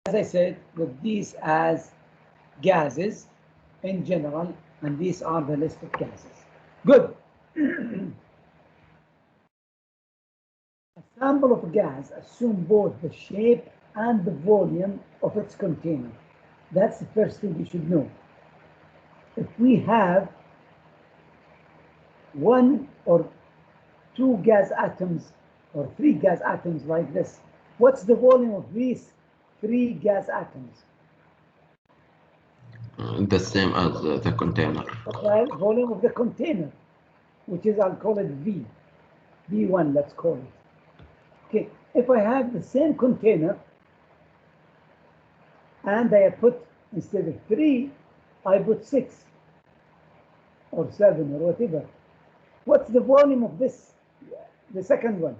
as I said, with these as gases in general, and these are the list of gases. Good. A sample of gas assume both the shape and the volume of its container. That's the first thing you should know. If we have one or two gas atoms or three gas atoms like this, what's the volume of these three gas atoms? The same as the container. Well, volume of the container, which is, I'll call it V. V1, let's call it. Okay, if I have the same container and I put, instead of 3, I put 6 or 7 or whatever, what's the volume of this, the second one?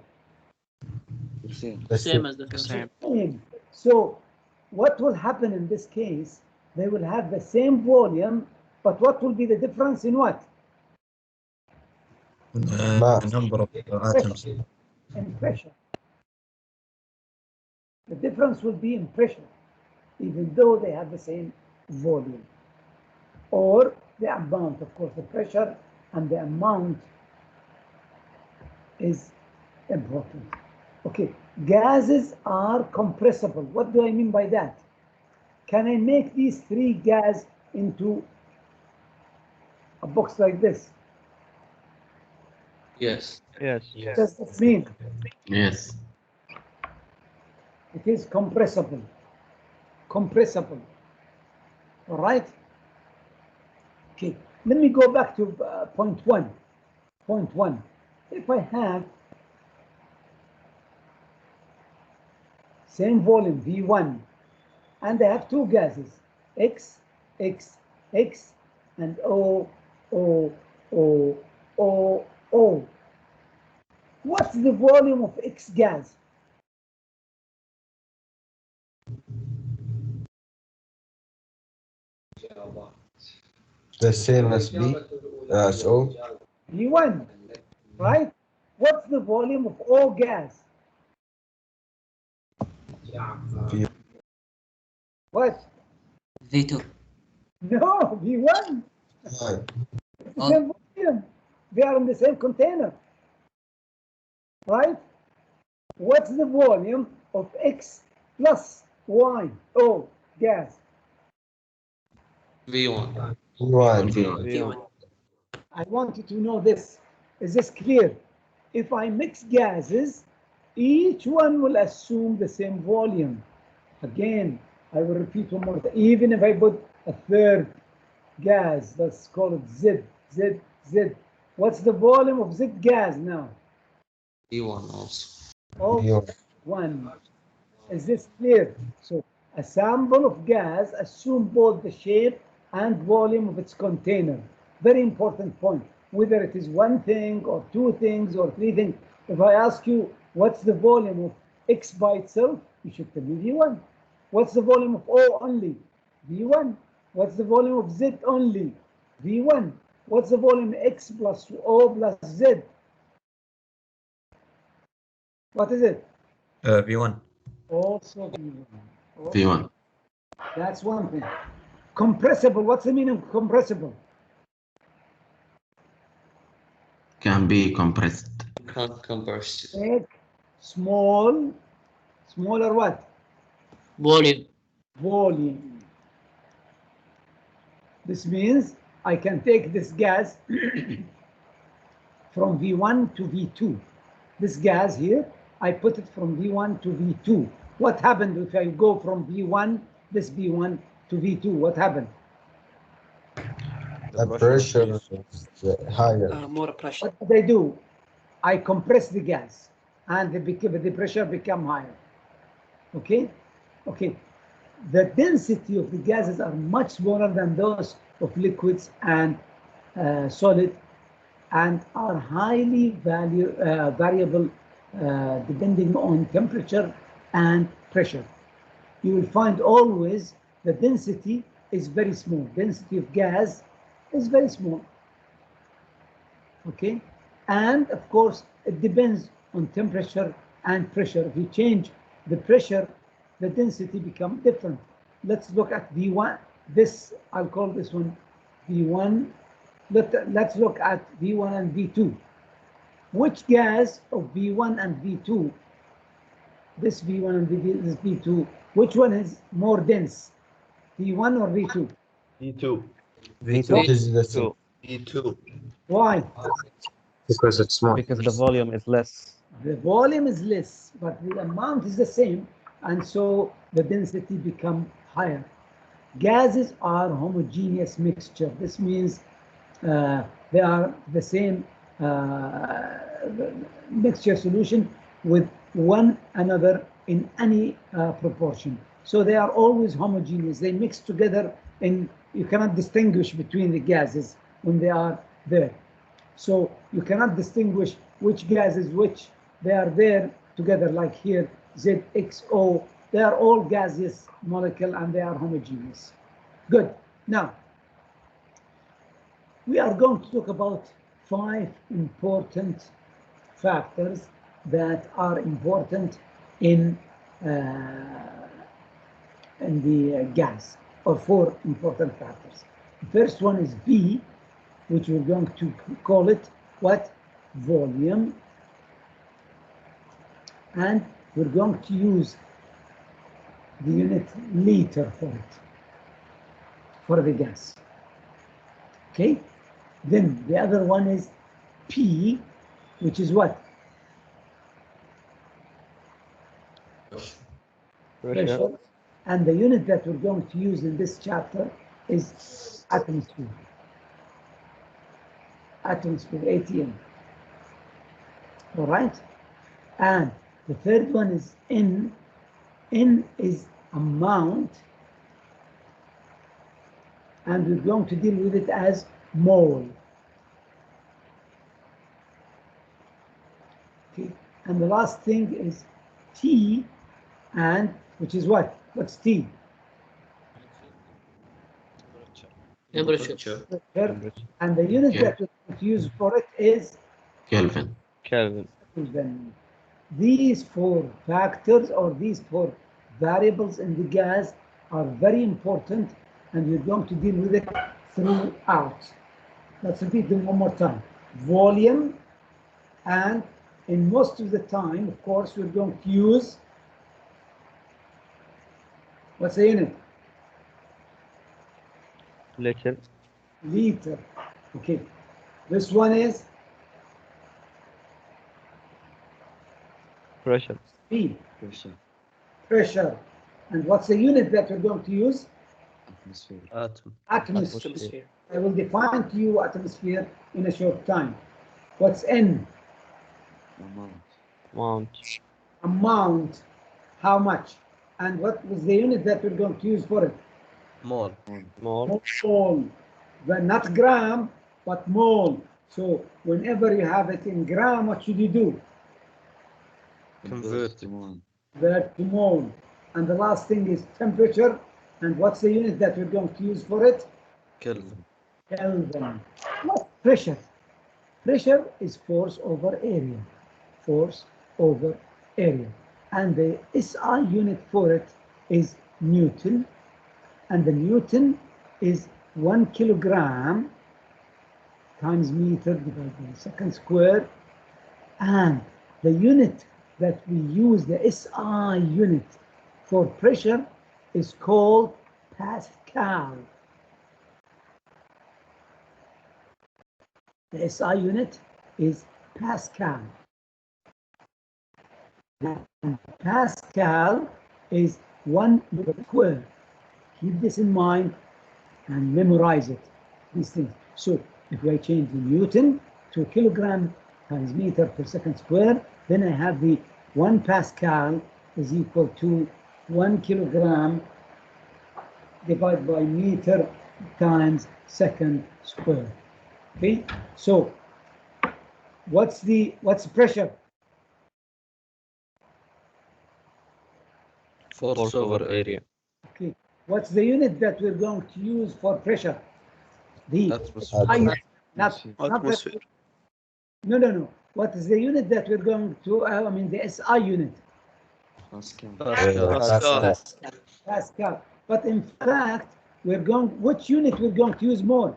Same. Same as the first. Same. So what will happen in this case? They will have the same volume, but what will be the difference in what? Number of atoms. In pressure. The difference will be in pressure, even though they have the same volume. Or the amount, of course, the pressure and the amount is important. Okay, gases are compressible. What do I mean by that? Can I make these three gas into a box like this? Yes. Yes. Does that mean? Yes. It is compressible. Compressible. All right? Okay, let me go back to point 1. Point 1. If I have same volume, V1, and I have two gases, X, X, X, and O, O, O, O, O. What's the volume of X gas? The same as B, as O. V1, right? What's the volume of O gas? V. What? V2. No, V1. Right. It's the same volume. They are in the same container, right? What's the volume of X plus Y, O gas? V1. One. V1. I want you to know this. Is this clear? If I mix gases, each one will assume the same volume. Again, I will repeat one more time. Even if I put a third gas, let's call it Z, Z, Z. What's the volume of Z gas now? V1 also. Oh, V1. 1. Is this clear? So a sample of gas assume both the shape and volume of its container. Very important point. Whether it is one thing or two things or three things. If I ask you what's the volume of X by itself, you should tell me V1. What's the volume of O only? V1. What's the volume of Z only? V1. What's the volume X plus O plus Z? What is it? V1. Also V1. V1. That's one thing. Compressible. What's the meaning of compressible? Can be compressed. Can't compress. Big, small, smaller what? Volume. Volume. This means I can take this gas from V1 to V2. This gas here, I put it from V1 to V2. What happened if I go from V1, this V1 to V2? What happened? The pressure is higher. More pressure. What did I do? I compress the gas and the pressure become higher. Okay? Okay. The density of the gases are much smaller than those of liquids and solid, and are highly variable depending on temperature and pressure. You will find always the density is very small. Density of gas is very small. Okay? And of course, it depends on temperature and pressure. If you change the pressure the density become different. Let's look at V1. This, I'll call this one V1. Let's look at V1 and V2. Which gas of V1 and V2, this V1 and this V2, which one is more dense, V1 or V2? V2. It is the same. V2. Why? Because it's small. Because the volume is less. The volume is less, but the amount is the same, and so the density become higher. Gases are homogeneous mixture. This means they are the same mixture solution with one another in any proportion. So they are always homogeneous. They mix together, and you cannot distinguish between the gases when they are there. So you cannot distinguish which gas is which. They are there together, like here, ZXO. They are all gaseous molecule and they are homogeneous. Good. Now, we are going to talk about 5 important factors that are important in the gas, or 4 important factors. The first one is V, which we're going to call it what? Volume. And we're going to use the unit liter for it, for the gas. Okay? Then the other one is P, which is what? Pressure. And the unit that we're going to use in this chapter is atmosphere. Atmosphere, ATM. All right? And the third one is N. N is amount, and we're going to deal with it as mole. Okay, and the last thing is T, and which is what? What's T? Temperature. And the unit Yeah. that we're going to use for it is Kelvin. Kelvin. Kelvin. These 4 factors, or these 4 variables in the gas, are very important, and we're going to deal with it throughout. Let's repeat them one more time. Volume, and in most of the time, of course, we're going to use, what's the unit? Liter. Liter. Okay. This one is Pressure. P, Pressure. pressure. And what's the unit that we're going to use? Atmosphere. Atom. Atmosphere. I will define to you atmosphere in a short time. What's N? Amount. Amount. Amount. How much? And what was the unit that we're going to use for it? Mole. Mole. Mole. Well, not gram, but mole. So whenever you have it in gram, what should you do? Convert. to mole. Convert to mole. And the last thing is temperature. And what's the unit that we're going to use for it? Kelvin. Kelvin. What's pressure? Pressure is force over area. Force over area. And the SI unit for it is Newton. And the Newton is 1 kilogram times meter divided by second square. And the unit that we use, the SI unit for pressure, is called Pascal. The SI unit is Pascal. And Pascal is 1 square. Keep this in mind and memorize it, these things. So if I change the Newton to kilogram times meter per second square, then I have the 1 Pascal is equal to 1 kilogram divided by meter times second square. Okay, so what's pressure? Force over area. Okay, what's the unit that we're going to use for pressure? The Atmosphere. SI unit, not Atmosphere. no. What is the unit that we're going to? The SI unit. Pascal. Pascal. Pascal. But in fact, which unit we're going to use more?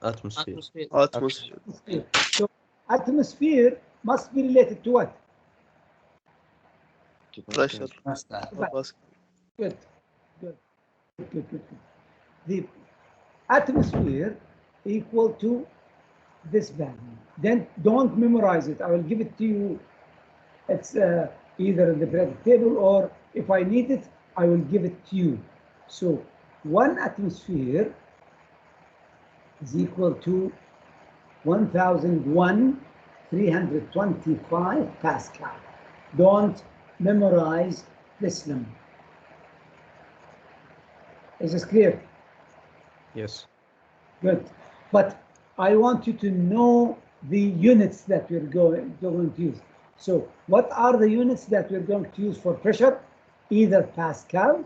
Atmosphere. Atmosphere. Atmosphere. Atmosphere. So atmosphere must be related to what? To Pressure. Pascal. Good. The atmosphere equal to this value. Then don't memorize it. I will give it to you. It's either in the periodic table, or if I need it, I will give it to you. So 1 atmosphere is equal to 1001,325 Pascal. Don't memorize this number. Is this clear? Yes. Good. But I want you to know the units that we're going to use. So what are the units that we're going to use for pressure? Either Pascal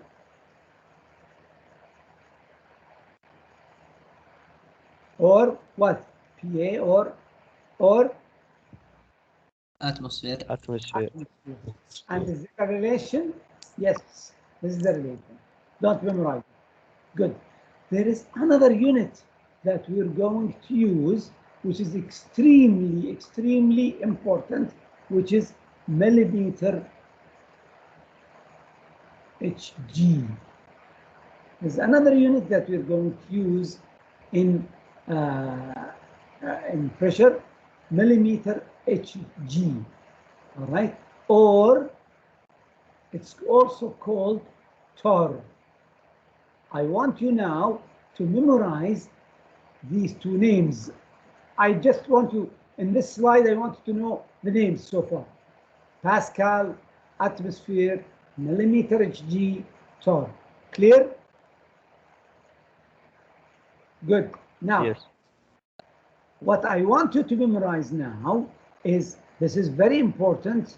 or what? PA or Atmosphere. Atmosphere. And is there a relation? Yes, this is the relation. Don't memorize it. Good. There is another unit that we're going to use, which is extremely important, which is millimeter Hg. There's another unit that we're going to use in pressure, millimeter Hg. All right, or it's also called torr. I want you now to memorize these two names. I just want you, in this slide, I want you to know the names so far. Pascal, atmosphere, millimeter Hg, torr. Clear? Good. Now, Yes. what I want you to memorize now is, this is very important,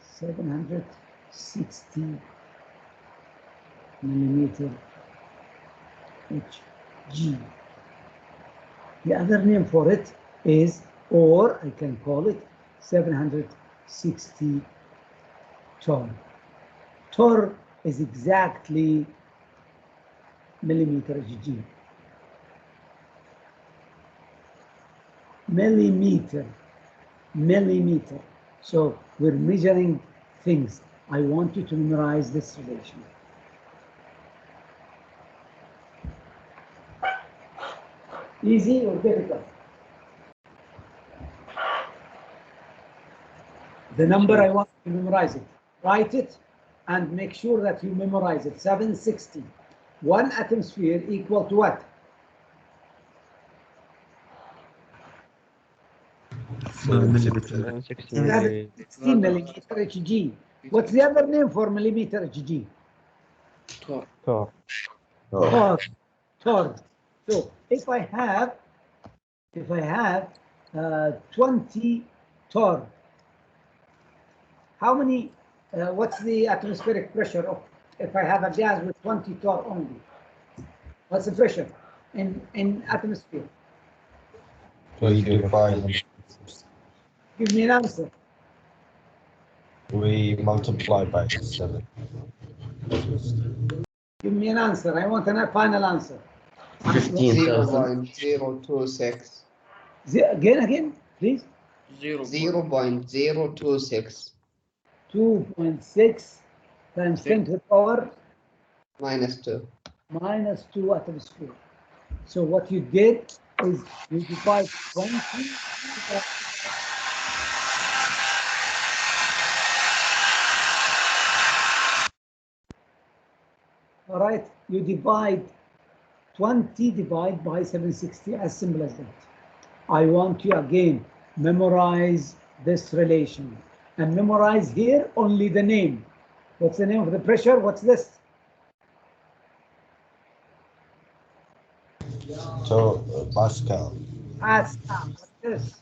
760 millimeter Hg. The other name for it is, or I can call it 760 torr. Torr is exactly millimeter Hg. Millimeter. So we're measuring things. I want you to memorize this relation. Easy or difficult? The number I want you to memorize it. Write it and make sure that you memorize it. 760. 1 atmosphere equal to what? 760 760 millimeter Hg. What's the other name for millimeter Hg? torr. Torr. So if I have 20 torr, how many? What's the atmospheric pressure of? If I have a gas with 20 torr only, what's the pressure in atmosphere? We divide. Give me an answer. We multiply by 7. Give me an answer. I want a final answer. 15,000. 0.026. Again, please. 0.026 2.6 times 10 to the power minus 2. minus 2 atmosphere. So what you did is you divide 20. All right, you divide 20 divide by 760, as simple as that. I want you again, memorize this relation and memorize here only the name. What's the name of the pressure? What's this? So Pascal. Pascal. What's this?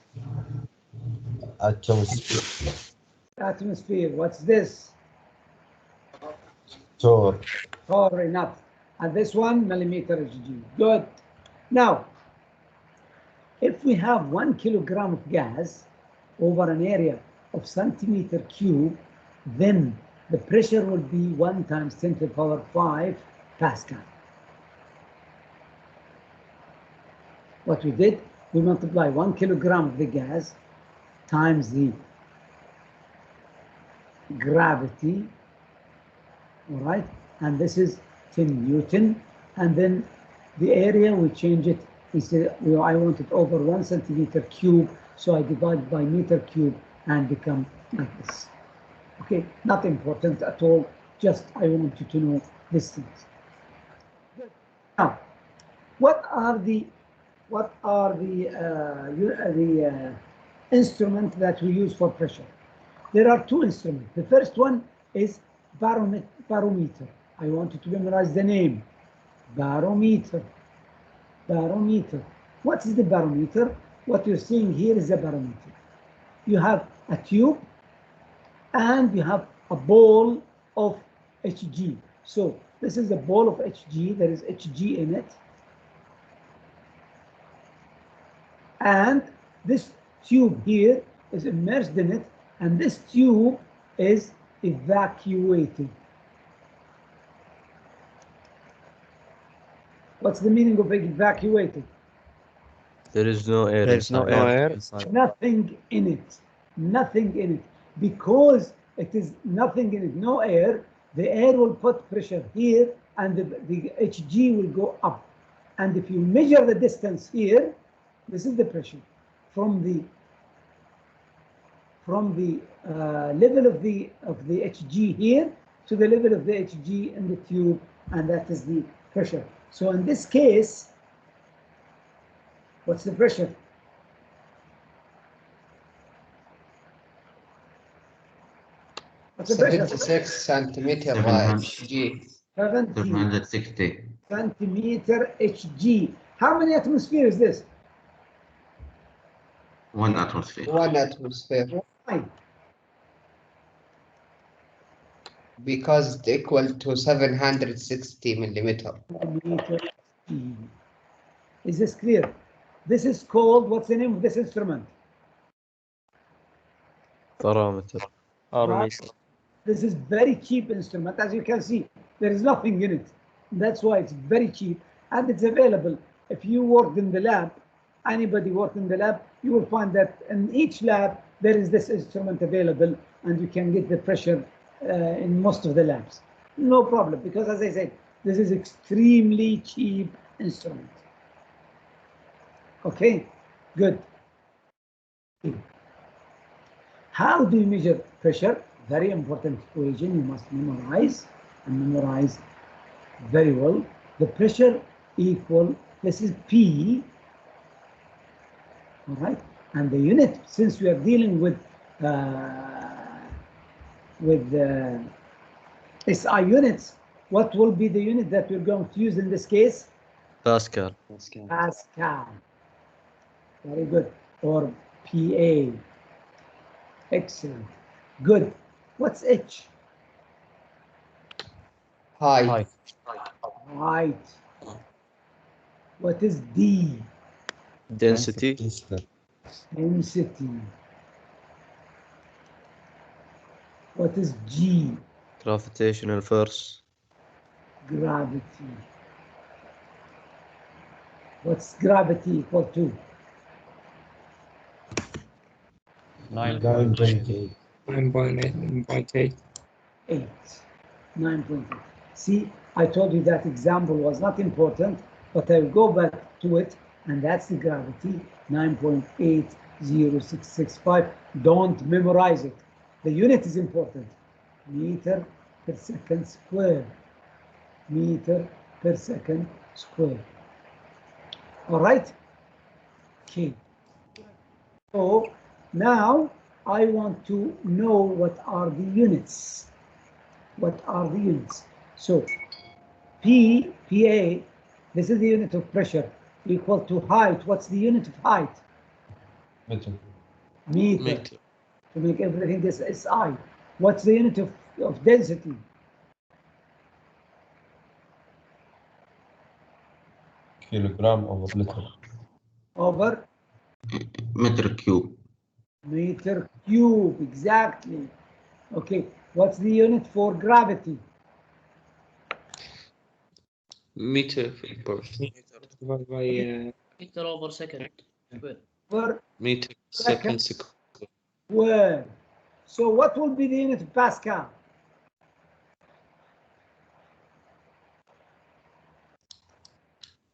Atmosphere. Atmosphere. What's this? Torr. Torr, enough. And this one, millimeter Hg. Good. Now, if we have 1 kilogram of gas, over an area of centimeter cube, then the pressure will be 1 times 10 to the power 5 Pascal. What we did, we multiply 1 kilogram of the gas times the gravity, all right, and this is 10 Newton, and then the area we change it. Instead, I want it over 1 centimeter cube, so I divide by meter cube and become like this. Okay, not important at all, just I want you to know these things. Now, what are the instruments that we use for pressure? There are 2 instruments. The first one is barometer. I want you to memorize the name. Barometer. Barometer. What is the barometer? What you're seeing here is a barometer. You have a tube and you have a ball of Hg. So this is a ball of Hg. There is Hg in it. And this tube here is immersed in it, and this tube is evacuated. What's the meaning of evacuated? There is no air. There's no inside. air. Nothing in it. Nothing in it. Because it is nothing in it, no air, the air will put pressure here and the Hg will go up. And if you measure the distance here, this is the pressure from the level of the Hg here to the level of the Hg in the tube, and that is the pressure. So in this case, what's the pressure? What's the pressure? 76 centimeter by Hg. 70 760. centimeter Hg. How many atmosphere is this? 1 atmosphere. 1 atmosphere. Why? Because it's equal to 760 millimeter. Millimeter Hg. Is this clear? This is called, what's the name of this instrument? Barometer. Barometer. This is very cheap instrument. As you can see, there is nothing in it. That's why it's very cheap, and it's available. If you work in the lab, anybody work in the lab, you will find that in each lab there is this instrument available, and you can get the pressure in most of the labs. No problem, because as I said, this is extremely cheap instrument. Okay, good. How do you measure pressure? Very important equation you must memorize, and memorize very well. The pressure equal, this is P, all right? And the unit, since we are dealing with SI units, what will be the unit that we're going to use in this case? Pascal. Pascal. Very good. Or PA. Excellent. Good. What's H? Height. Height. What is D? Density. Density. What is G? Gravitational force. Gravity. What's gravity equal to? 9.8. 8. 9.8. See, I told you that example was not important, but I'll go back to it, and that's the gravity, 9.80665. Don't memorize it. The unit is important. Meter per second square. Meter per second square. All right? Okay. So now I want to know what are the units. What are the units? So PA, this is the unit of pressure, equal to height. What's the unit of height? Meter. Meter. To make everything this SI. What's the unit of density? Kilogram over liter. Over Meter cube. Meter cube, exactly. Okay, what's the unit for gravity? Meter per Divided by meter over second. Per Meter Second. second square. So what will be the unit of Pascal?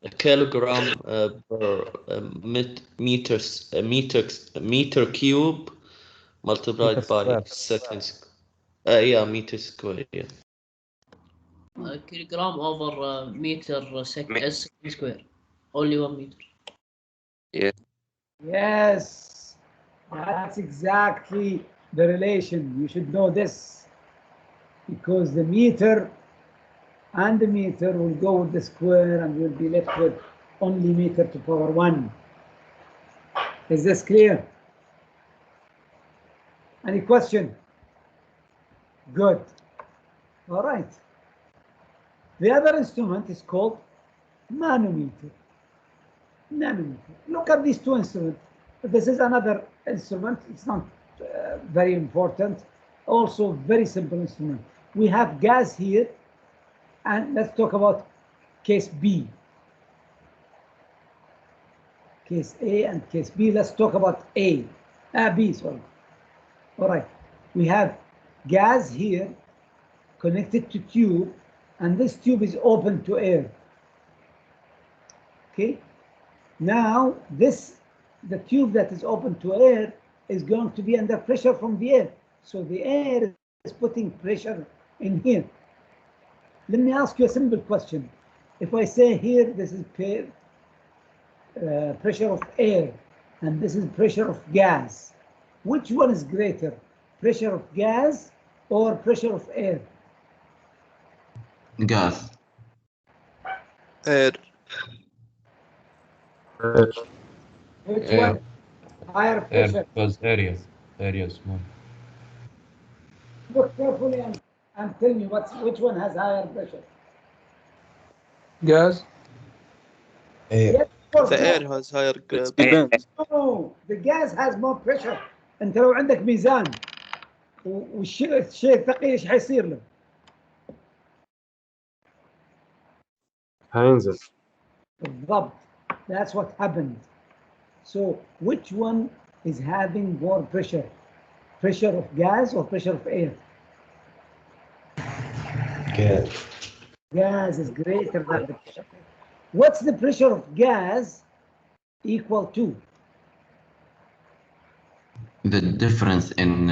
a kilogram per meter cube multiplied Meter by square. seconds. Yeah, meter square. Yeah. kilogram over meter second square. Only 1 meter. Yes, that's exactly the relation. You should know this because the meter and the meter will go with the square and we'll be left with only meter to power 1. Is this clear? Any question? Good. All right. The other instrument is called manometer. Nanometer. Look at these two instruments. This is another instrument. It's not very important. Also, very simple instrument. We have gas here, and let's talk about case B. Case A and case B. Let's talk about B, sorry. All right. We have gas here connected to tube, and this tube is open to air. Okay. Now, the tube that is open to air is going to be under pressure from the air. So the air is putting pressure in here. Let me ask you a simple question. If I say here, this is pressure of air, and this is pressure of gas, which one is greater, pressure of gas or pressure of air? Gas. Air. Which Air. one? Higher pressure. Because area is small. Look carefully and tell me which one has higher pressure. Gas. Air. Yes, of course, The gas. air has higher depends. No, the gas has more pressure. انت لو عندك ميزان والشيء الثقيل ايش حيصير له؟ هينزل. بالضبط. That's what happened. So which one is having more pressure? Pressure of gas or pressure of air? Gas. Gas is greater than the pressure. What's the pressure of gas equal to? The difference in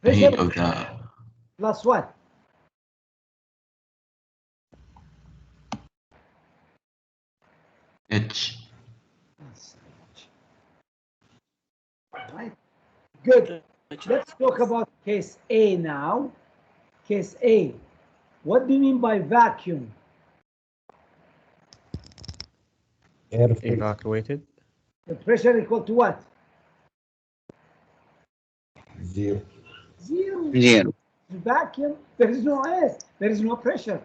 Pressure heat of the plus what? H. Right. Good. Let's talk about case A now. Case A. What do you mean by vacuum? Air. Evacuated. The pressure equal to what? Zero. Zero. Zero. Vacuum, there is no air, there is no pressure.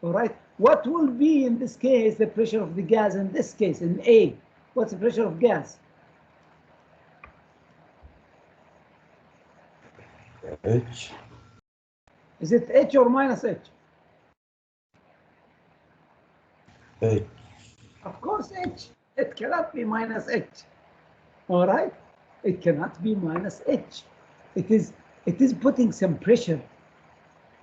All right. What will be in this case the pressure of the gas in this case in A? What's the pressure of gas? H. Is it H or minus H? H. Of course H. It cannot be minus H. All right. It cannot be minus H. It is putting some pressure,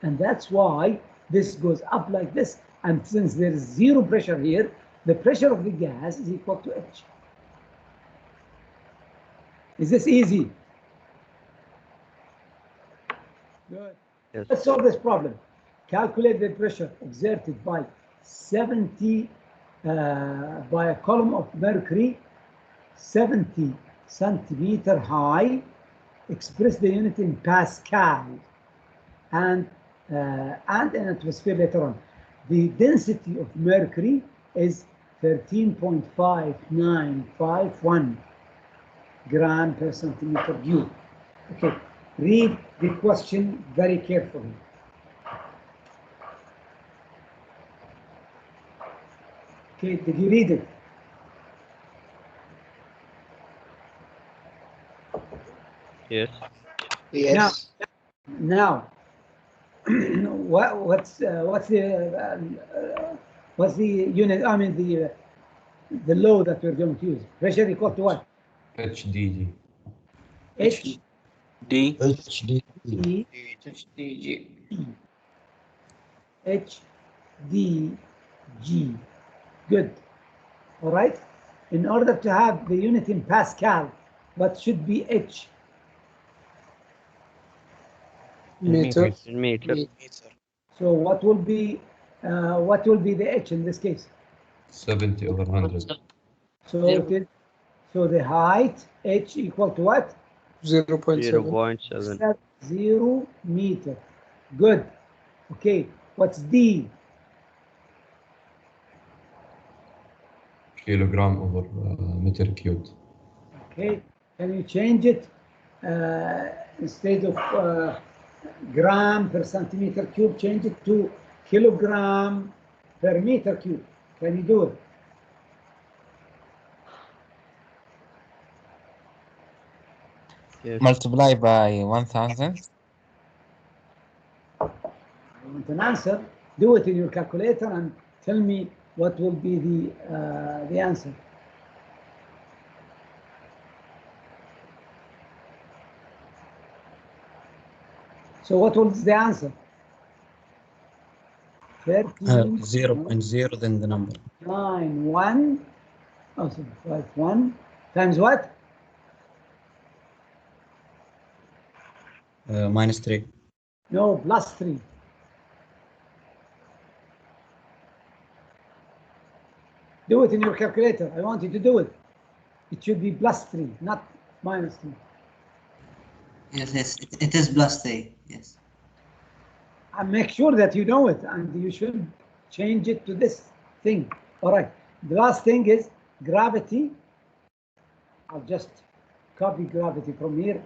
and that's why this goes up like this. And since there is zero pressure here, the pressure of the gas is equal to H. Is this easy? Good. Yes. Let's solve this problem. Calculate the pressure exerted by 70 by a column of mercury 70 centimeter high. Express the unit in Pascal and in atmosphere later on. The density of mercury is 13.5951 gram per centimeter cube. Okay, read the question very carefully. Okay, did you read it? Yes. Yes. Now, what's the unit? I mean the law that we're going to use. Pressure equal to what? HDG. H D. HDD. E HDG. H D G. Good. All right. In order to have the unit in Pascal, what should be H? Meter. So what will be the H in this case? 70 over 100. So it is, so the height H equal to what? 0.7. 0 meter. Good. Okay. What's D? Kilogram over meter cubed. Okay. Can you change it instead of gram per centimeter cube? Change it to kilogram per meter cube. Can you do it? Yes. Multiply by 1000. I want an answer. Do it in your calculator and tell me what will be the answer. So what was the answer? 13. 0.0 then the number. 91. Oh, sorry, 51 times what? Minus 3. No, plus 3. Do it in your calculator. I want you to do it. It should be plus 3, not minus 3. Yes, it is plus 3. Yes. And make sure that you know it, and you should change it to this thing. All right. The last thing is gravity. I'll just copy gravity from here.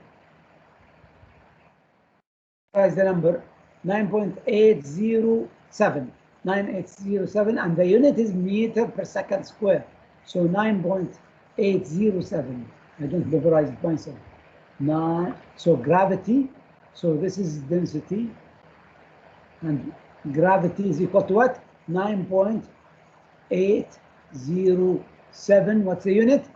As the number 9.807. 9807, and the unit is meter per second square. So 9.807. I don't memorize it myself. So gravity. So this is density. And gravity is equal to what? 9.807. What's the unit?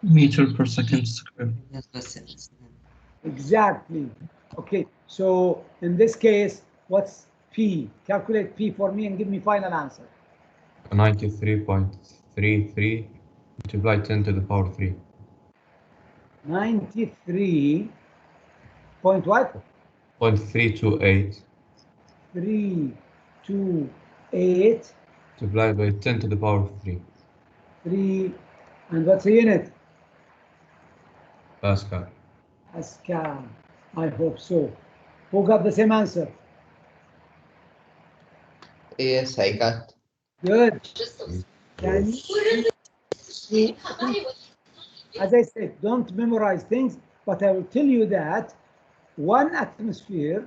Meter per second square. Exactly. Okay, so in this case, what's P? Calculate P for me and give me final answer. 93.33 multiply 10 to the power 3. 93 point what? 0.328 328 multiplied by 10 to the power 3. 3, and what's the unit? Pascal. Pascal. I hope so. Who got the same answer? Yes, I got. Good. Can you, as I said, don't memorize things, but I will tell you that 1 atmosphere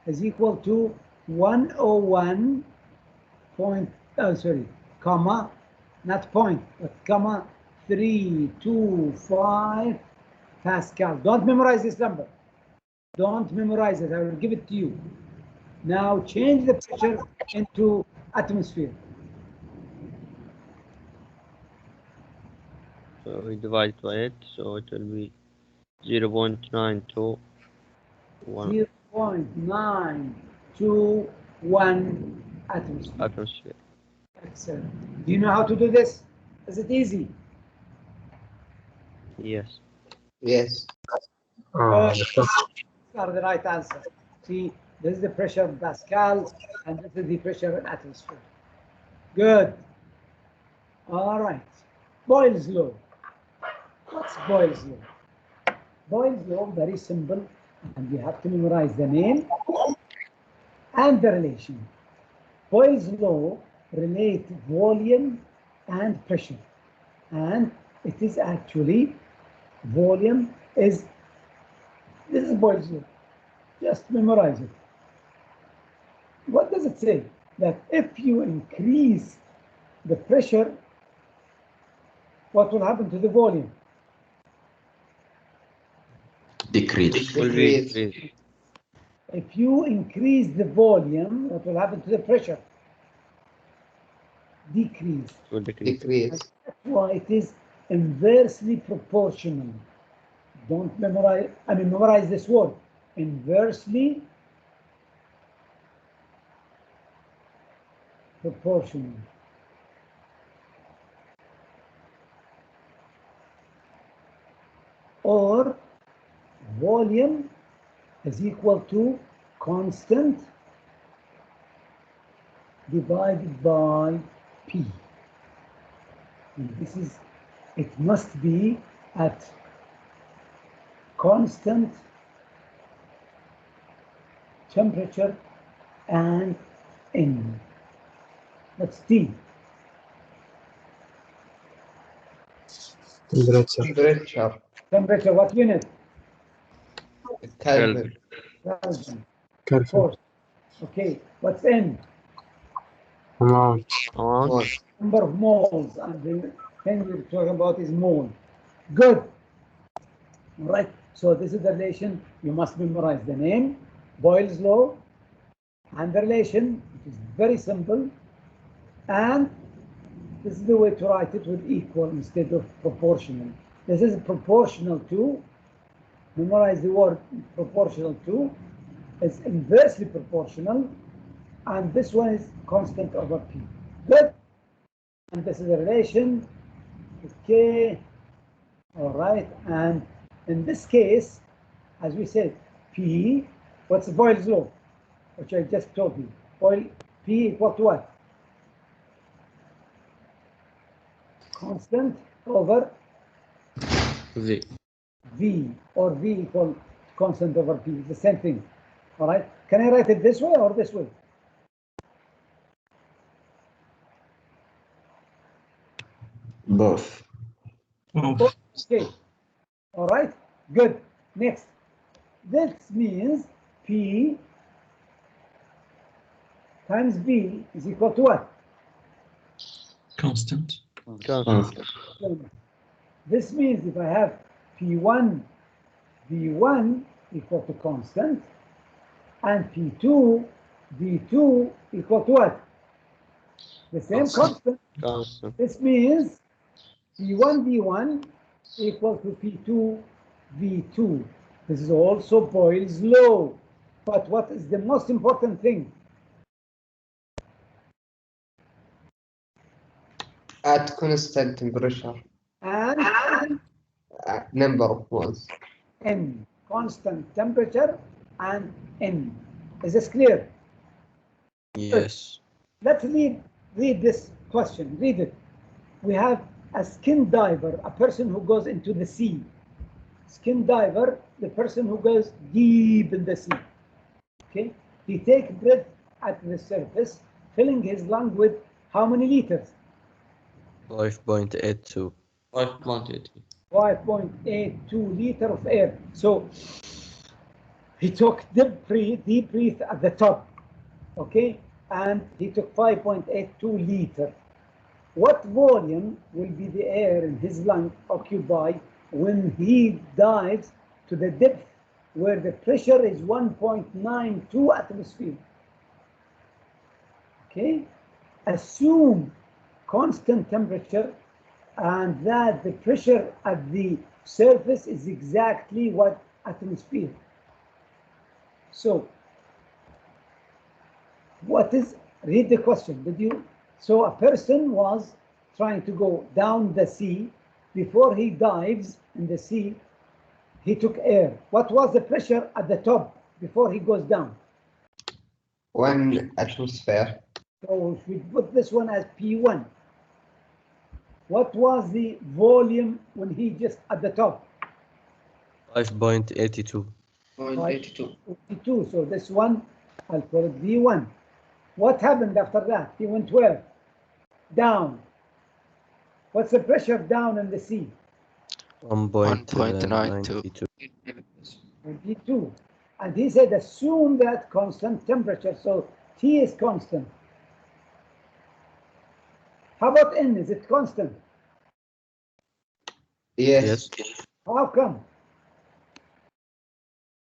is equal to 101 point, comma, not point, but comma, 325 Pascal. Don't memorize this number. Don't memorize it. I will give it to you. Now change the pressure into atmosphere. So we divide by it, so it will be 0.921. 0.921 atmosphere. Atmosphere. Excellent. Do you know how to do this? Is it easy? Yes. Yes. These are the right answer. See, this is the pressure in Pascal, and this is the pressure in atmosphere. Good. All right. Boyle's law. What's Boyle's law? Boyle's law, very simple, and you have to memorize the name and the relation. Boyle's law relate volume and pressure, and it is actually volume is, this is Boyle's law. Just memorize it. What does it say? That if you increase the pressure, what will happen to the volume? Decrease. Will be Decrease. increased. If you increase the volume, what will happen to the pressure? Decrease. Will decrease. Decrease. That's why it is inversely proportional. Don't memorize, memorize this word. Inversely proportional. Or volume is equal to constant divided by P. And this is, it must be at constant temperature and N. That's T. Temperature. Temperature, what unit? Kelvin. Kelvin. Of course. Okay, what's N? Amount. Mole. Number of moles, and the thing we're talking about is mole. Good. All right. So this is the relation. You must memorize the name, Boyle's law, and the relation, which is very simple. And this is the way to write it with equal instead of proportional. This is proportional to. Memorize the word proportional to. It's inversely proportional, and this one is constant over P. Good. And this is a relation. Okay. All right. And in this case, as we said, P, what's Boyle's law? Which I just told you. Boyle, P equal to what? Constant over V. V, or V equal constant over P. It's the same thing. All right. Can I write it this way or this way? Both. Okay. All right. Good. Next. This means P times V is equal to what? Constant. Constant. This means if I have P1, V1 equal to constant, and P2, V2 equal to what? The same constant. Constant. This means P1, V1 equal to P2, V2. This is also Boyle's law. But what is the most important thing? At constant temperature. And Number of moles. N, constant temperature and N. Is this clear? Yes. Let's read this question. Read it. We have a skin diver, a person who goes into the sea. Skin diver, the person who goes deep in the sea. Okay? He takes breath at the surface, filling his lung with how many liters? 5.82. 5.8. 5.82 liter of air. So he took deep breath at the top, okay, and he took 5.82 liter. What volume will be the air in his lung occupy when he dives to the depth where the pressure is 1.92 atmosphere? Okay, assume constant temperature and that the pressure at the surface is exactly what atmosphere. So, what is, read the question, did you? So a person was trying to go down the sea. Before he dives in the sea, he took air. What was the pressure at the top before he goes down? 1 atmosphere. So if we put this one as P1, what was the volume when he just at the top? 5.82. 82. So this one, I'll call it V1. What happened after that? He went where? Down. What's the pressure down in the sea? 1.92. 22. And he said, assume that constant temperature. So T is constant. How about N? Is it constant? Yes. How come?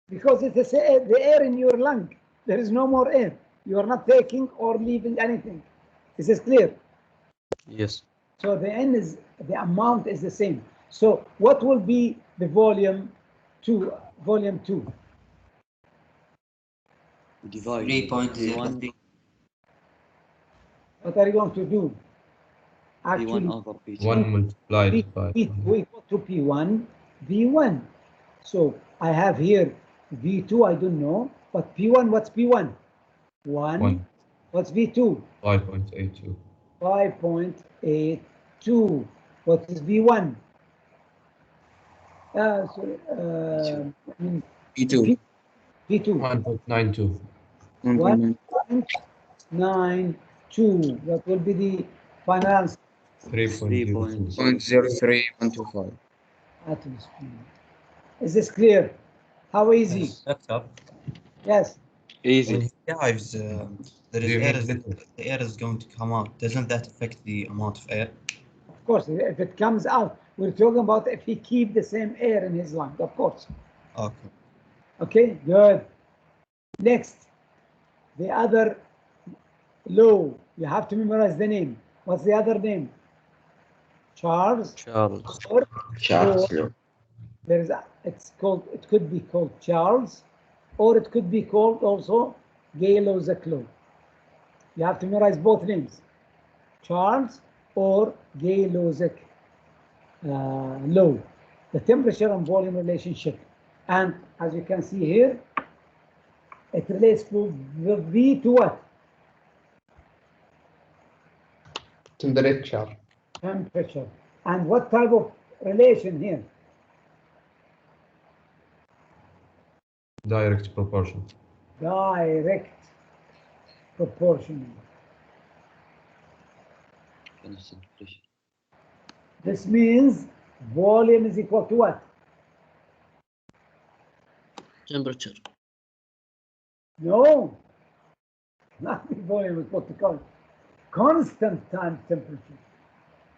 Because it's the air in your lung. There is no more air. You are not taking or leaving anything. Is this clear? Yes. So the N is, the amount is the same. So what will be the volume 2? Volume 2. Divide 3.01. What are you going to do? P1 Actually, over P2. 1 multiplied by P2 equal to P1, V1. So I have here V2, I don't know, but P1, what's P1? 1. 1. What's V2? 5.82. 5.82. What is V1? I mean, P2. P2. 1.92. 1.92. That will be the final answer. 3.02. 0.03125. Atoms. Is this clear? How easy? Doctor, Yes. when Easy. he dives, there Do is you air. mean little? The air is going to come out. Doesn't that affect the amount of air? Of course, if it comes out, we're talking about if he keep the same air in his lung, of course. Okay. Okay, good. Next, the other law. You have to memorize the name. What's the other name? Charles. Charles. Or Charles law. there is it's called. It could be called Charles, or it could be called also Gay-Lussac law. You have to memorize both names, Charles or Gay-Lussac law, the temperature and volume relationship. And as you can see here, it relates to the V to what? Temperature. Temperature. And what type of relation here? Direct proportion. Direct proportional. This means volume is equal to what? Temperature. No, not the volume is equal to constant times temperature.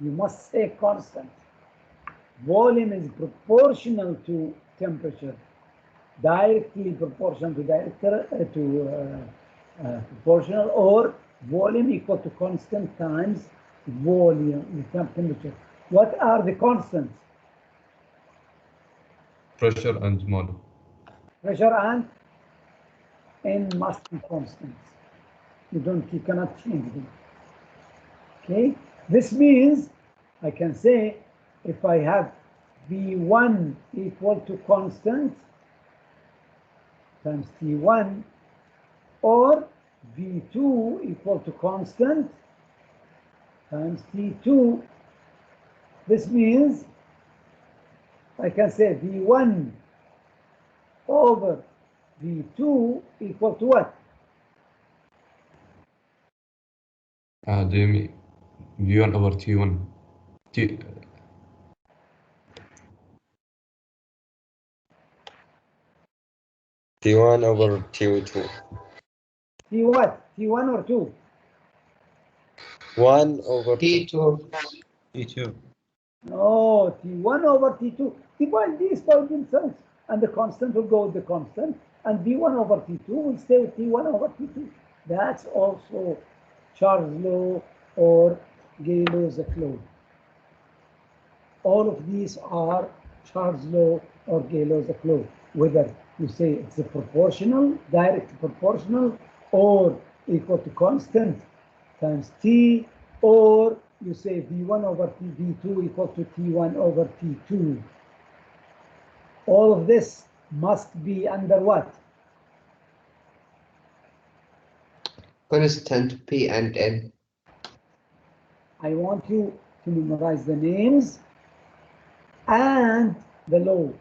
You must say constant. Volume is proportional to temperature, directly proportional to proportional, or volume equal to constant times volume, the temperature. What are the constants? Pressure and mole. Pressure and N must be constants. You cannot change them. Okay, this means I can say if I have V1 equal to constant times T1, or V2 equal to constant times T2, this means I can say V1 over V2 equal to what? Do you mean V1 over T1? T1 over T2. T what? T1 or 2? 1 over T2. T2. No, T1 over T2. Divide these by themselves, and the constant will go with the constant, and V1 over T2 will stay with T1 over T2. That's also Charles' law or Gay-Lussac law. All of these are Charles' law or Gay-Lussac law, whether you say it's a proportional, direct proportional, or equal to constant times T, or you say V1 over T, V2 equal to T1 over T2. All of this must be under what? Constant P and N. I want you to memorize the names and the law.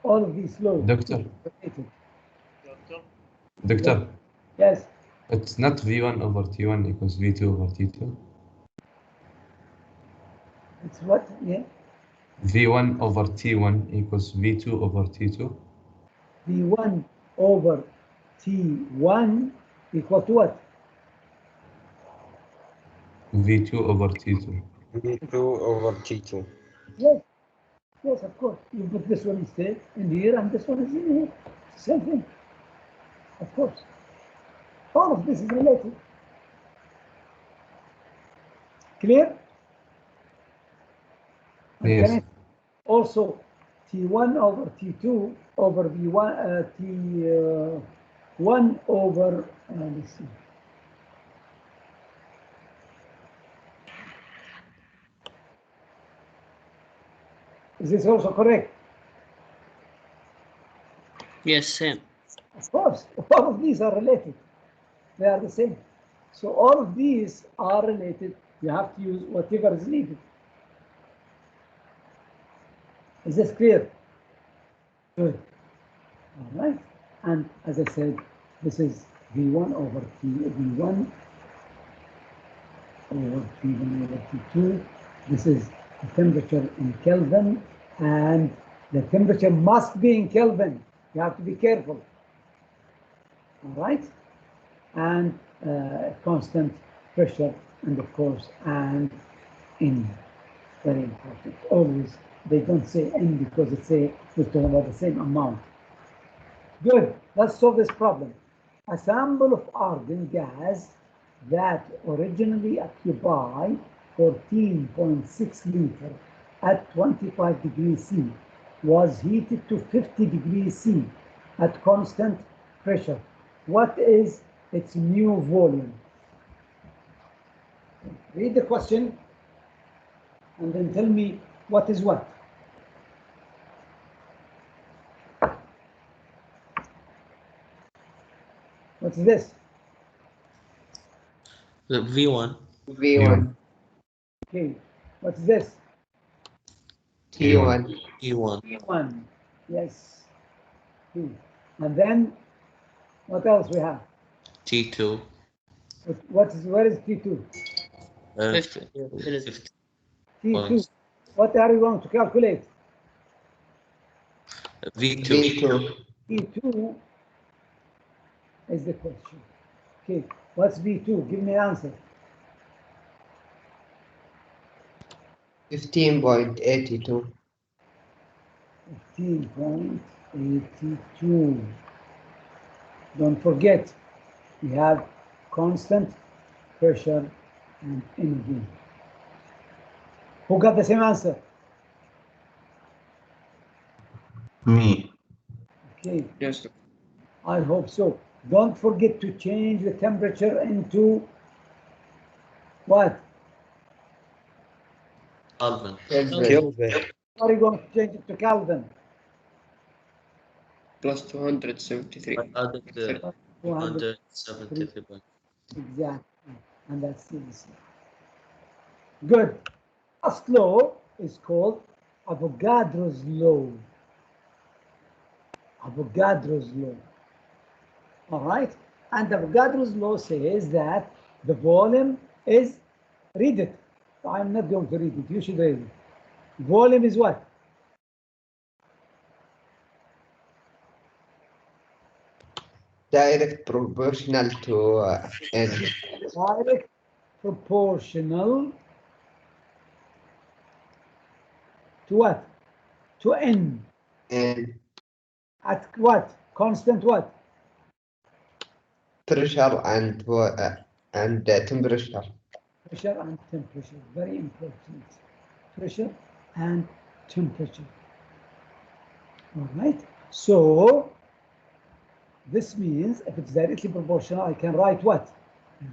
All of these laws. Doctor. Doctor. Yes. It's not V1 over T1 equals V2 over T2. It's what? Yeah. V1 over T1 equals V2 over T2. V1 over T1 equal to what? V2 over T2. V2 over T2. Yes. Yes, of course. You put this one instead in here, and this one is in here. Same thing. Of course. All of this is related. Clear? Yes. Can I also T1 over T2 over V1 T1 over let's see. Is this also correct? Yes, same. Of course, all of these are related. They are the same. So all of these are related. You have to use whatever is needed. Is this clear? Good. All right. And as I said, this is V1 over T, V1 over T1 over T2. This is the temperature in Kelvin, and the temperature must be in Kelvin. You have to be careful. All right. And constant pressure, and of course, and in. Very important. Always, they don't say N because it's we're talking about the same amount. Good. Let's solve this problem. A sample of argon gas that originally occupied 14.6 liters at 25 degrees C was heated to 50 degrees C at constant pressure. What is its new volume? Read the question and then tell me what is what. What's this? The V1. V1. Okay. What's this? T1. E1. T1. Yes. T. And then what else we have? T2. Where is T2? 50. It is. 50. T2. What are you going to calculate? V2. V2. T2 is the question. Okay. What's V2? Give me an answer. 15.82. 15.82. Don't forget, we have constant pressure and energy. Who got the same answer? Me. Okay, Yes. I hope so. Don't forget to change the temperature into what? Kelvin. Kelvin. How are you going to change it to Kelvin? Plus 273. I added the 200. 173. Exactly. And that's the answer. Good. Last law is called Avogadro's law. Avogadro's law. All right. And Avogadro's law says that the volume is, read it. I'm not going to read it. You should read it. Volume is what? Direct proportional to N. Direct proportional to what? To N. N. At what? Constant what? Pressure and temperature. Pressure and temperature. Very important. Pressure and temperature. All right. So this means if it's directly proportional, I can write what?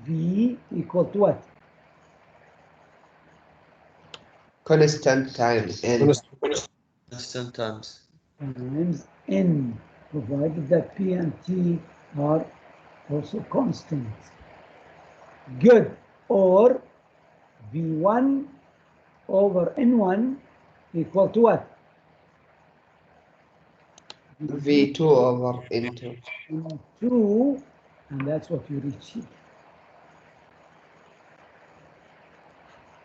V equal to what? Constant times N. Constant times. Times N, provided that P and T are also constant. Good. Or V1 over N1 equal to what? V2 over N2. N2, and that's what you reach here.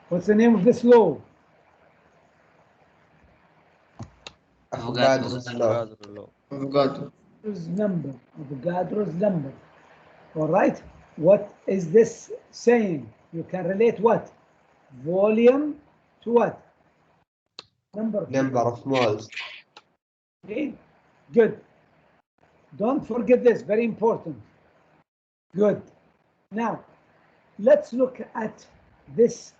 What's the name of this law? Avogadro's law. Avogadro. Avogadro's number. All right. What is this saying? You can relate what? Volume to what? Number of moles. Okay, good. Don't forget this, very important. Good. Now, let's look at this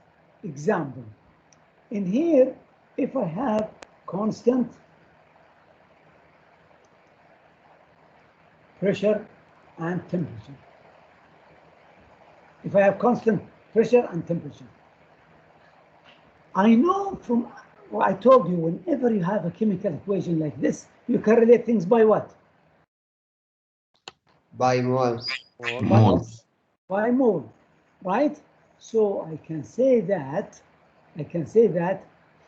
example. In here, if I have constant pressure and temperature. If I have constant pressure and temperature. I know from what I told you, whenever you have a chemical equation like this, you can relate things by what? By moles. Moles. By mole, right? So I can say that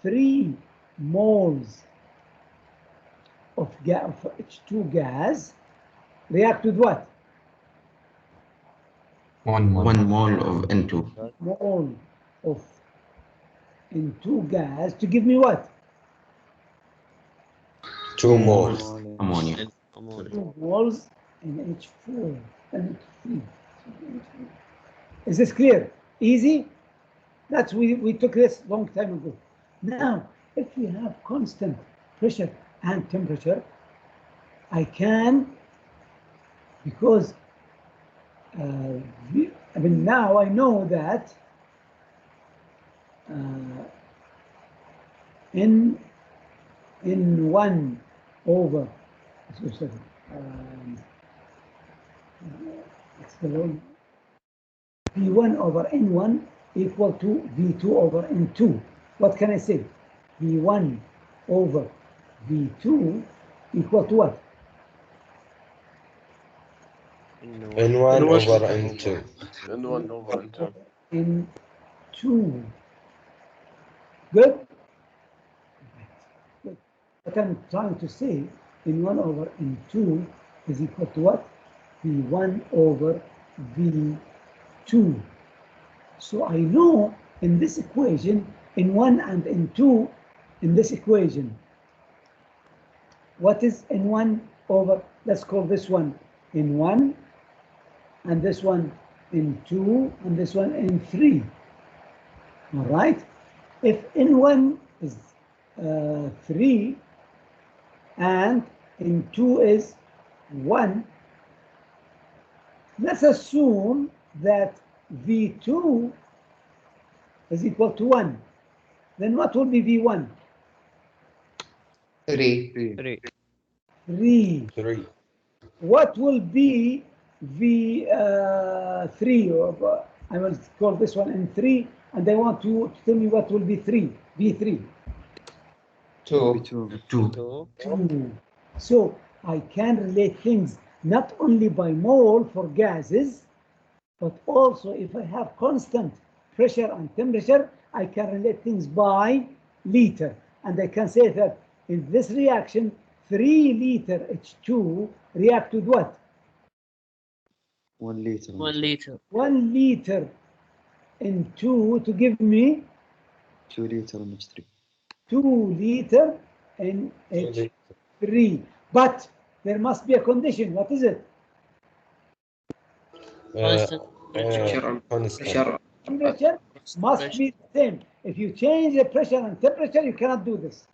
3 moles of H2 gas react with what? 1 mole. 1 mole of N2. Mole of N2 gas to give me what? 2 moles. Ammonia. 2 moles in H4 and H3. Is this clear? Easy? That's we took this long time ago. Now, if we have constant pressure and temperature, I can, because now I know that N1 over V1 over N1 equal to V2 over N2. What can I say? V1 over V2 equal to what? N1 over N2. N1 over N2. N2. Good? Good. What I'm trying to say, N1 over N2 is equal to what? V1 over V2. So I know in this equation, N1 and N2 in this equation, what is N1 over, let's call this one N1, and this one N2, and this one N3. All right? If N1 is 3 and N2 is 1, let's assume that V2 is equal to 1. Then what will be V1? 3. 3. What will be V3? I will call this one N3, and I want you to tell me what will be V3. 2. 2. So I can relate things not only by mole for gases, but also if I have constant pressure and temperature, I can relate things by liter. And I can say that in this reaction, 3 liter H2 react with what? 1 liter. 1 liter. 1 liter N2 to give me 2 liter in H3. 2 liter in H3. But there must be a condition. What is it? Pressure. Temperature must be the same. If you change the pressure and temperature, you cannot do this.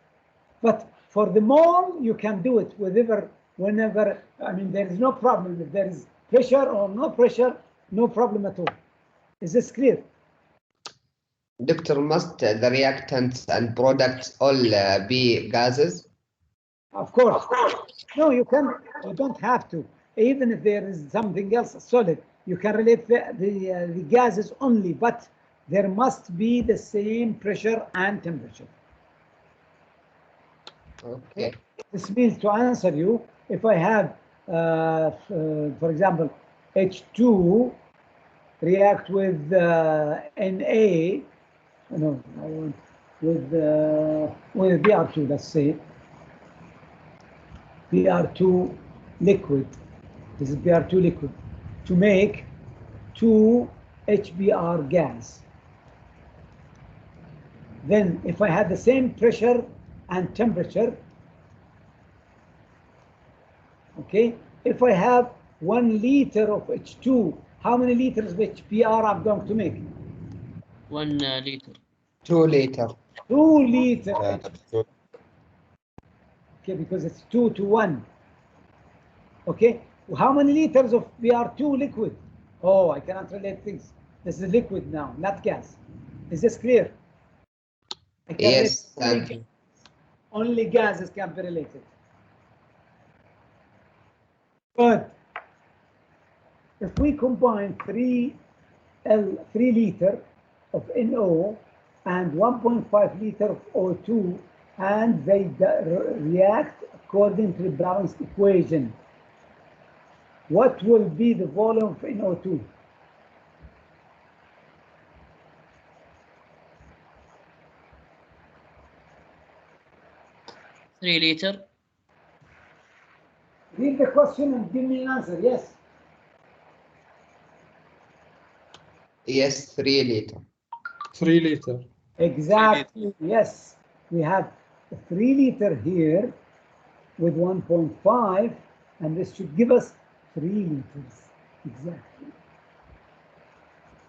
But for the mole, you can do it whenever, I mean, there is no problem. If there is pressure or no pressure, no problem at all. Is this clear? Doctor, must the reactants and products all be gases? Of course. No, you don't have to. Even if there is something else solid, you can relate the gases only, but there must be the same pressure and temperature. Okay. This means, to answer you, if I have, for example, H2 react with Na, no, with Br2, let's say, Br2 liquid, this is Br2 liquid, to make 2 HBr gas. Then if I had the same pressure and temperature, okay, if I have 1 liter of H2, how many liters of HBr I'm going to make? 1 liter. 2 liter. 2 liter. two- Okay, because it's 2 to 1. Okay, how many liters of BR2 liquid? Oh, I cannot relate things. This is liquid now, not gas. Is this clear? I can Yes, relate thank you. only gases can be related. But if we combine 3 liter of NO and 1.5 liter of O2, and they react according to the balanced equation, what will be the volume of NO2? Three liter. Read the question and give me an answer. Yes. Yes, 3 liter. 3 liter. Exactly. Yes. We have 3 liter here with 1.5, and this should give us 3 liters. Exactly.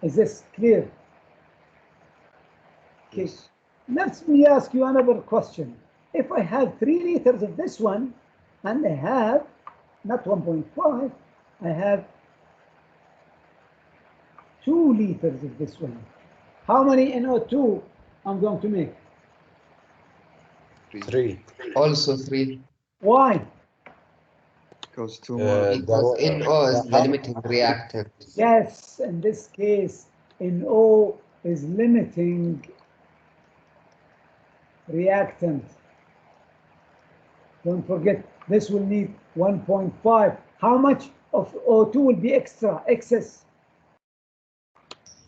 Is this clear? Okay. Let me ask you another question. If I have 3 liters of this one, and I have not 1.5, I have 2 liters of this one. How many NO2 I'm going to make? 3. Also 3. Why? Because 2 more. Because NO is the limiting reactant. Yes, in this case, NO is limiting reactant. Don't forget, this will need 1.5. How much of O2 will be excess?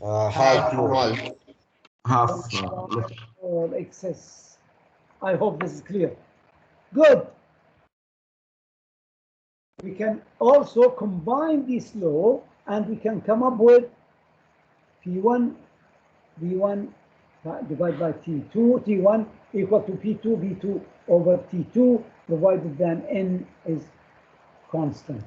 Half more. Half. Or excess. I hope this is clear. Good. We can also combine this law and we can come up with P1 V1 divided by T2, T1 equal to P2 V2 over T2, provided that N is constant.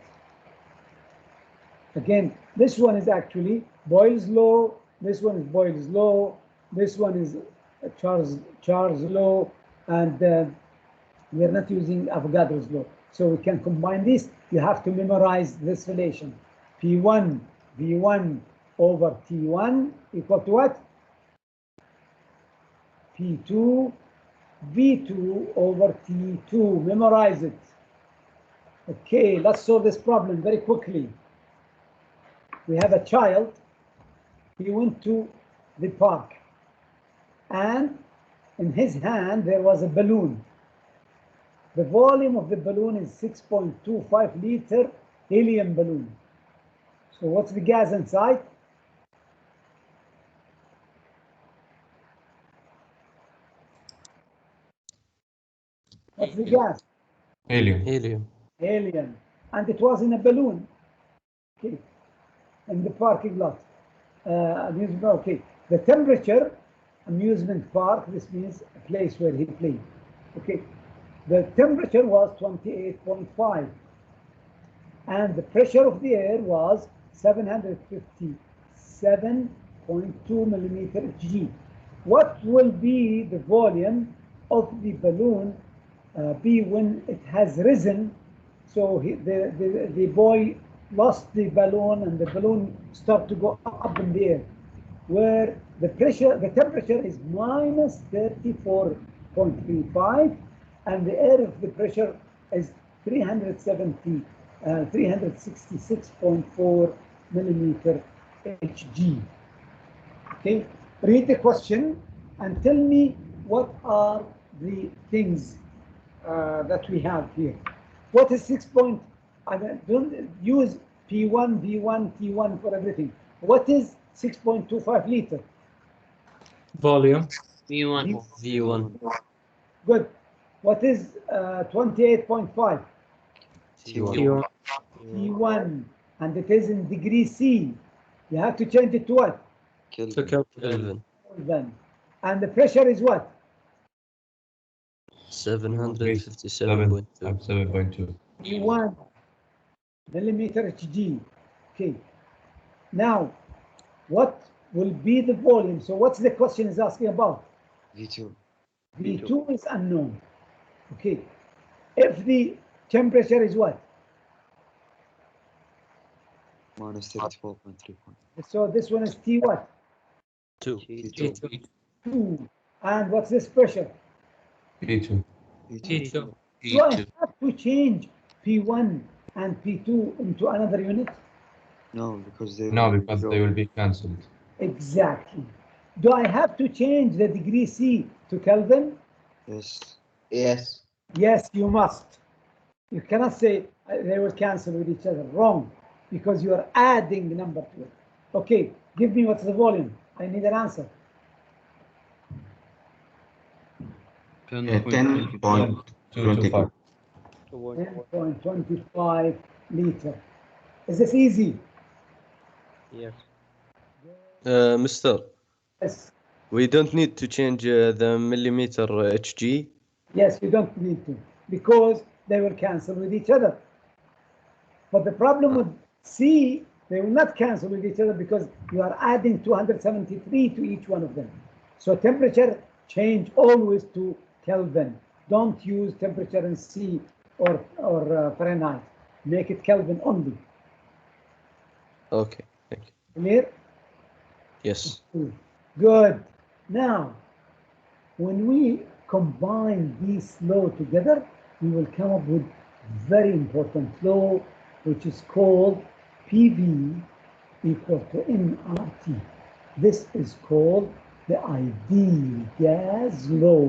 Again, this one is actually Boyle's law, this one is Boyle's law, this one is Charles' law, and we are not using Avogadro's law. So we can combine this. You have to memorize this relation. P1 V1 over T1 equal to what? P2 V2 over T2. Memorize it. Okay, let's solve this problem very quickly. We have a child. He went to the park, and in his hand there was a balloon. The volume of the balloon is 6.25 liter helium balloon. So what's the gas inside? What's the gas? Helium. Helium. And it was in a balloon. Okay. In the parking lot. Okay. The temperature, amusement park, this means a place where he played. Okay. The temperature was 28.5. And the pressure of the air was 757.2 millimeter Hg. What will be the volume of the balloon be when it has risen? So the boy lost the balloon and the balloon started to go up in the air, where the temperature is minus 34.35, and the air of the pressure is 366.4 millimeter Hg. Okay, read the question and tell me what are the things that we have here. What is 6 point? I mean, don't use P1, V1, T1 for everything. What is 6.25 liter? Volume. V1. Good. What is 28.5? T1. T1, and it is in degree C. You have to change it to what? Kelvin. Kelvin. And the pressure is what? 757.2. P1 millimeter Hg. Okay. Now, what will be the volume? So what's the question is asking about? V2. V2 is unknown. Okay. If the temperature is what? Minus 34.3. So this one is T what? 2. T2. 2. And what's this pressure? P2. T2. So I have to change P1 and P2 into another unit? No, because they will be cancelled. Exactly. Do I have to change the degree C to Kelvin? Yes. Yes. Yes, you must. You cannot say they will cancel with each other. Wrong. Because you are adding the number to it. Okay, give me what's the volume. I need an answer. 10.25. 10.25 liter. Is this easy? Yes. Mister, Yes. we don't need to change the millimeter HG. Yes, you don't need to, because they will cancel with each other. But the problem with C, they will not cancel with each other because you are adding 273 to each one of them. So temperature change always to Kelvin. Don't use temperature in C or Fahrenheit. Make it Kelvin only. Okay, thank you. Clear? Yes. Good. Now, when we combine these laws together, we will come up with very important law, which is called PV equal to nRT. This is called the ideal gas law.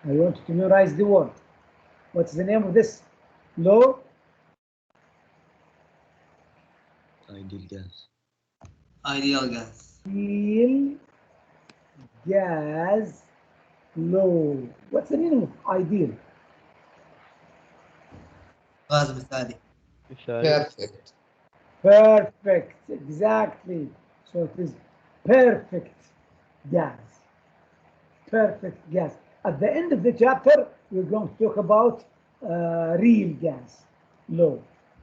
I want you to memorize the word. What's the name of this law? Ideal gas. Ideal gas. Ideal gas law. What's the meaning of ideal? غاز مثالي. Perfect. Perfect, exactly. So it is perfect gas. Perfect gas. At the end of the chapter, we're going to talk about real gas law.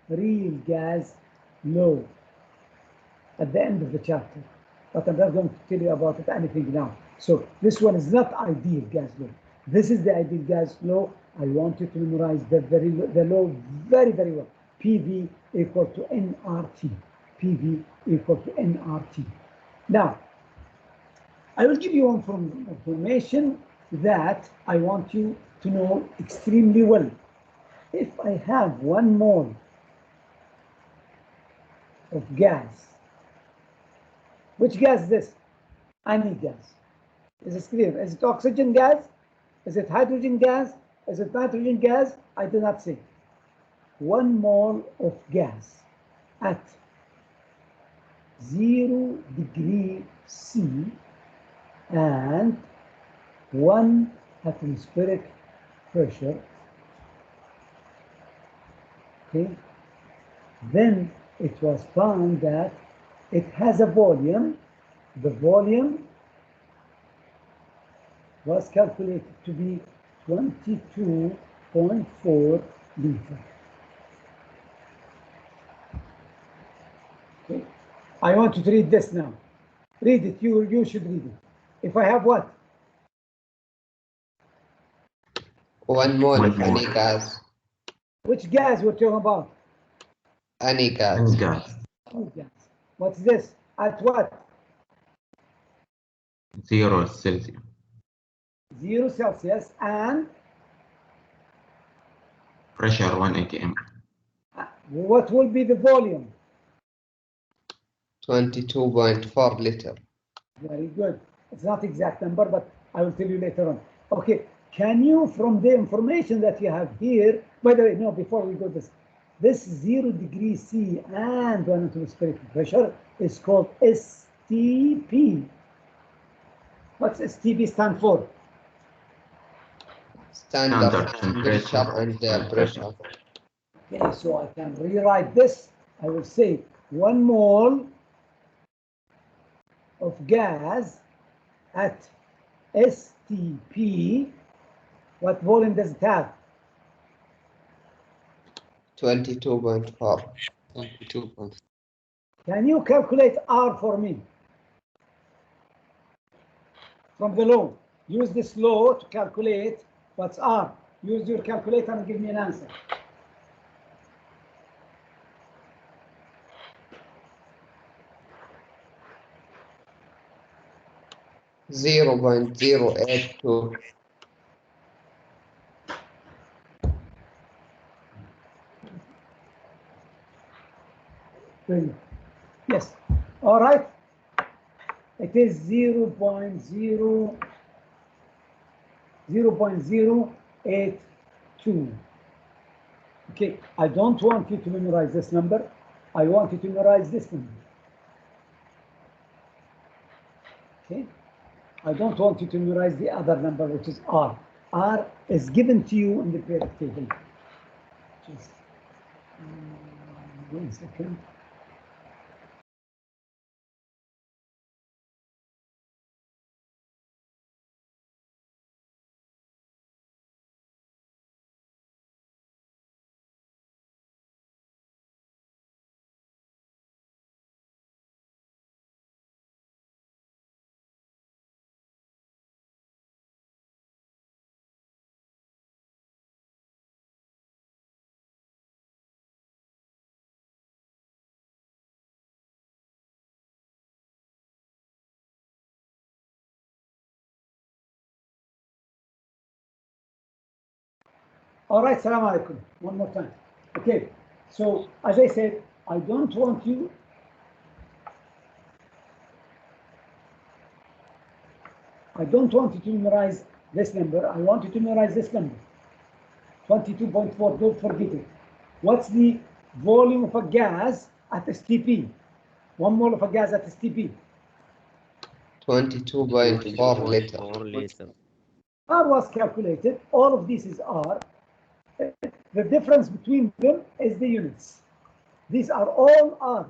Real gas law. At the end of the chapter. But I'm not going to tell you about it anything now. So this one is not ideal gas law. This is the ideal gas law. I want you to memorize the law very, very well. PV equal to nRT. PV equal to nRT. Now, I will give you information that I want you to know extremely well. If I have 1 mole of gas, which gas is this? Any gas. Is it clear? Is it oxygen gas? Is it hydrogen gas? Is it nitrogen gas? I do not say. 1 mole of gas at 0 degree C and 1 atmospheric pressure, okay, then it was found that it has a volume. The volume was calculated to be 22.4 liters. Okay. I want you to read this now. Read it. You should read it. If I have what? 1 mole of any gas. Which gas we're talking about? Any gas. Any gas. Any gas. What's this? At what? 0 Celsius. 0 Celsius and Pressure 1 atm. What will be the volume? 22.4 liter. Very good. It's not exact number, but I will tell you later on. Okay. Can you, from the information that you have here, by the way, no, before we go this 0 degree C and 1 atmospheric pressure is called STP. What's STP stand for? Standard temperature and pressure. Okay, so I can rewrite this. I will say 1 mole of gas at STP. What volume does it have? 22.4. 22.4. Can you calculate R for me? From the law. Use this law to calculate what's R. Use your calculator and give me an answer. Zero 0.082. Brilliant. Yes. All right. It is 0.082. Okay. I don't want you to memorize this number. I want you to memorize this number. Okay. I don't want you to memorize the other number, which is R. R is given to you in the periodic table. Just one second. All right, salam alaikum. One more time. Okay, so as I said, I don't want you to memorize this number. I want you to memorize this number. 22.4, don't forget it. What's the volume of a gas at STP? 1 mole of a gas at STP. 22.4 liter. R was calculated. All of this is R. The difference between them is the units. These are all R.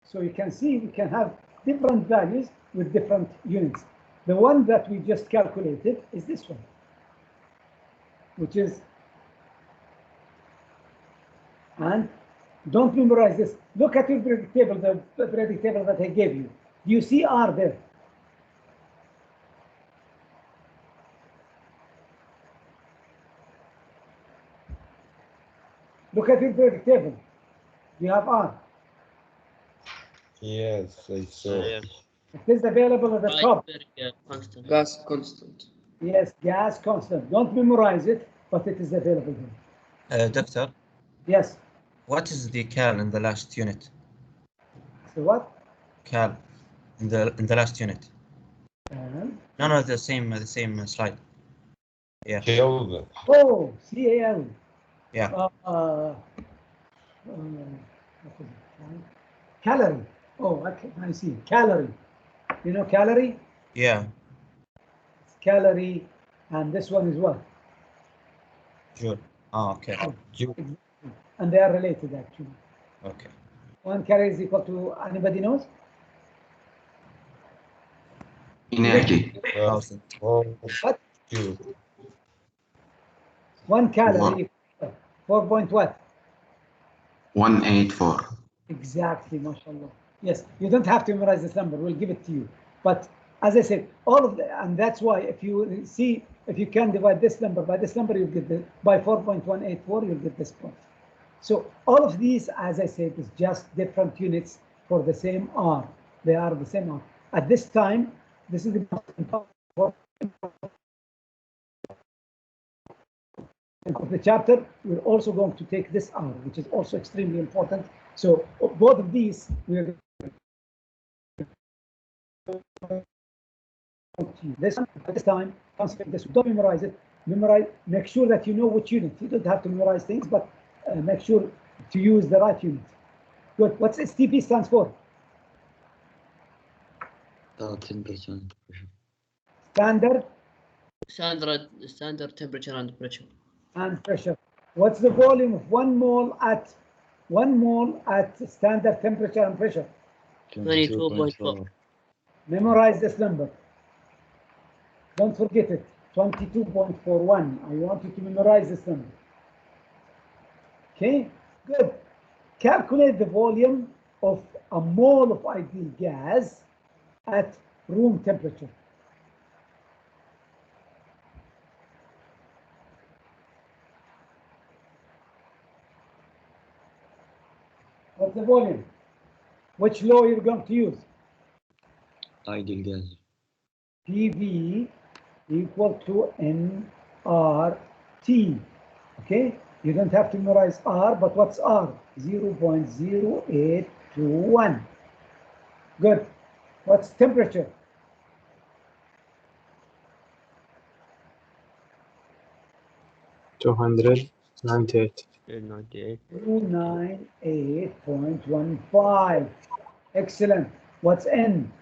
So you can see we can have different values with different units. The one that we just calculated is this one, which is, and don't memorize this. Look at your periodic table, the periodic table that I gave you. Do you see R there? Look at your periodic table. Do you have R? Yes, I saw. Yes. It is available at the top. Constant. Gas constant. Yes, gas constant. Don't memorize it, but it is available there. Doctor, Yes. what is the cal in the last unit? So what? Cal in the last unit. No, the same slide. Yeah. Kelvin. Oh, CAL. Yeah. What is it? Calorie. Oh, I see. Calorie. You know calorie? Yeah. It's calorie, and this one is what? Joule. Oh, okay. Joule. And they are related actually. Okay. 1 calorie is equal to, anybody knows? Energy. What? Joule. 1 calorie. 4 point what? 184. Exactly, mashallah. Yes, you don't have to memorize this number. We'll give it to you. But as I said, all of the, and that's why if you see, if you can divide this number by this number, you'll get the, by 4.184, you'll get this point. So all of these, as I said, is just different units for the same R. They are the same R. At this time, this is the of the chapter. We're also going to take this R, which is also extremely important. So both of these, we're this one at this time, concentrate this. Don't memorize it. Memorize. Make sure that you know which unit. You don't have to memorize things, but make sure to use the right unit. Good. What's STP stands for? Temperature and pressure. Standard temperature and pressure. And pressure. What's the volume of 1 mole at standard temperature and pressure? 22.4. Memorize this number. Don't forget it. 22.41. I want you to memorize this number. Okay, good. Calculate the volume of a mole of ideal gas at room temperature. What's the volume? Which law you're going to use? Ideal gas. PV equal to nRT. Okay? You don't have to memorize R, but what's R? 0.0821. Good. What's temperature? $298. 298.15. Excellent. What's N?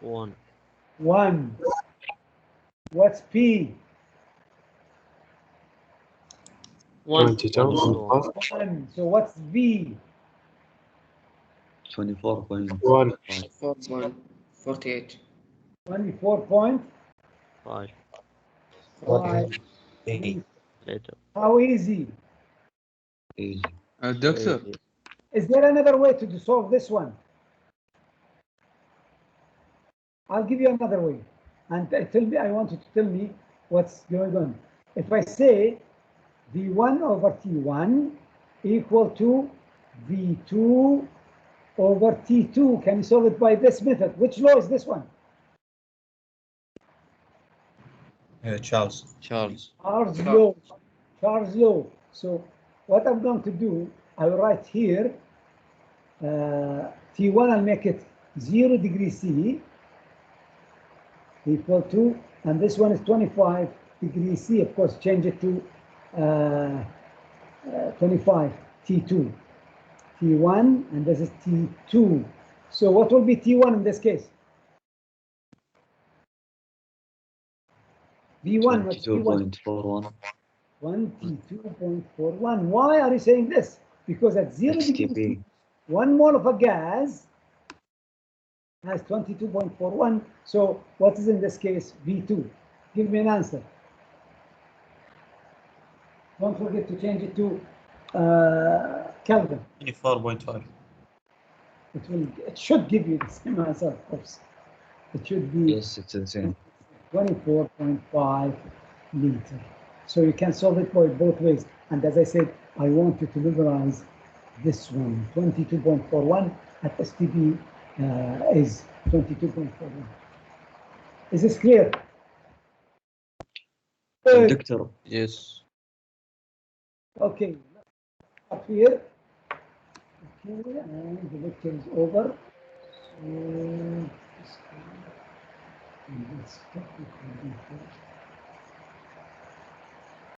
1. 1. What's P? 22. 1. So what's V? 24.1. 48. 24.5. 8. Later. How easy? Easy. Doctor, Is there another way to solve this one? I'll give you another way. And tell me, I want you to tell me what's going on. If I say V1 over T1 equal to V2 over T2, can you solve it by this method? Which law is this one? Charles. Charles law. Charles law. So what I'm going to do, I will write here T1, I'll make it 0 degrees C equal to, and this one is 25 degrees C, of course, change it to 25, T2. T1, and this is T2. So what will be T1 in this case? V1, what's T1? 22.41. 22.41. Why are you saying this? Because at 0 degrees, XTP. 1 mole of a gas has 22.41. So what is in this case? V2. Give me an answer. Don't forget to change it to Kelvin. 24.5. It should give you the same answer, of course. It should be Yes, it's the same. 24.5 liter. So you can solve it by both ways. And as I said, I want you to memorize this one. 22.41 at STP is 22.41. Is this clear? Doctor. Yes. Okay, up here. Okay, and the lecture is over. So, let's stop recording first.